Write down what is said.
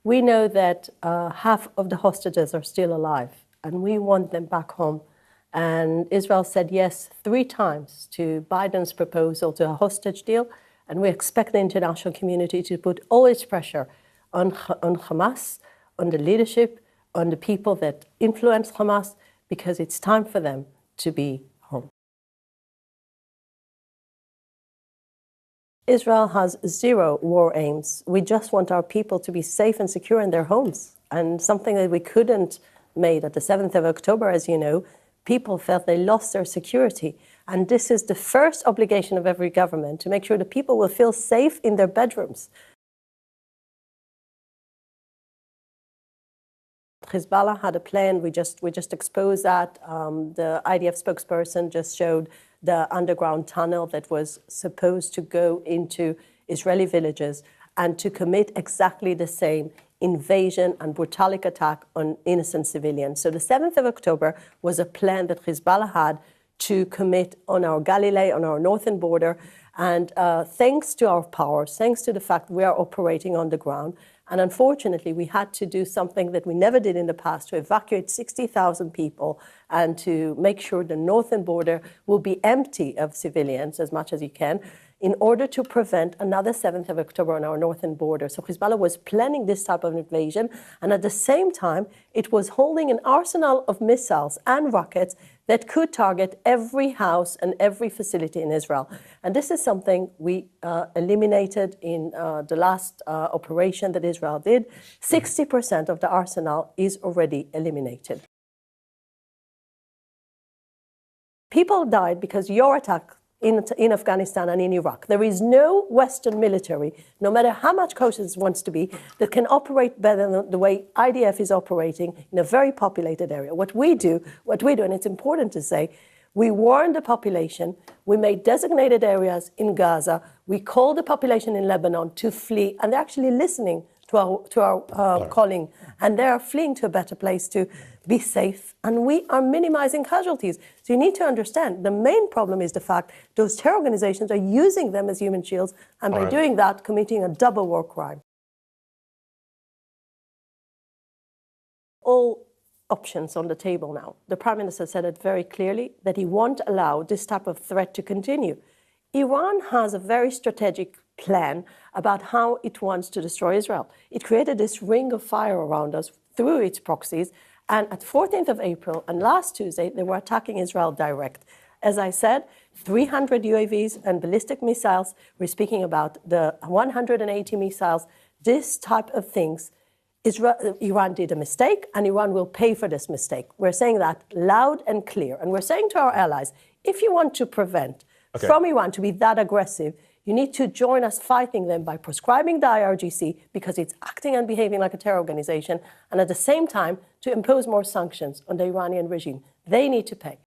We know that half of the hostages are still alive, and we want them back home. And Israel said yes 3 times to Biden's proposal to a hostage deal, and we expect the international community to put all its pressure on Hamas, on the leadership, on the people that influence Hamas, because it's time for them to be home. Israel has 0 war aims. We just want our people to be safe and secure in their homes. And something that we couldn't make at the 7th of October, as you know, people felt they lost their security. And this is the first obligation of every government, to make sure the people will feel safe in their bedrooms. Hezbollah had a plan. We just exposed that. The IDF spokesperson just showed the underground tunnel that was supposed to go into Israeli villages and to commit exactly the same invasion and brutalic attack on innocent civilians. So the 7th of October was a plan that Hezbollah had to commit on our Galilee, on our northern border. And thanks to our powers, thanks to the fact we are operating on the ground, and unfortunately, we had to do something that we never did in the past, to evacuate 60,000 people and to make sure the northern border will be empty of civilians as much as you can, in order to prevent another 7th of October on our northern border. So Hezbollah was planning this type of invasion, and at the same time, it was holding an arsenal of missiles and rockets that could target every house and every facility in Israel. And this is something we eliminated in the last operation that Israel did. 60% of the arsenal is already eliminated. People died because your attack in Afghanistan and in Iraq. There is no Western military, no matter how much cautious it wants to be, that can operate better than the way IDF is operating in a very populated area. What we do, and it's important to say, we warned the population, we made designated areas in Gaza, we called the population in Lebanon to flee, and they're actually listening to our calling, and they are fleeing to a better place to be safe, and we are minimizing casualties. So you need to understand, the main problem is the fact those terror organizations are using them as human shields, and by doing that, committing a double war crime. All options on the table now. The Prime Minister said it very clearly, that he won't allow this type of threat to continue. Iran has a very strategic plan about how it wants to destroy Israel. It created this ring of fire around us through its proxies, and at 14th of April and last Tuesday, they were attacking Israel direct. As I said, 300 UAVs and ballistic missiles. We're speaking about the 180 missiles. This type of things, Iran did a mistake, and Iran will pay for this mistake. We're saying that loud and clear. And we're saying to our allies, if you want to prevent from Iran to be that aggressive, you need to join us fighting them by proscribing the IRGC, because it's acting and behaving like a terror organization, and at the same time to impose more sanctions on the Iranian regime. They need to pay.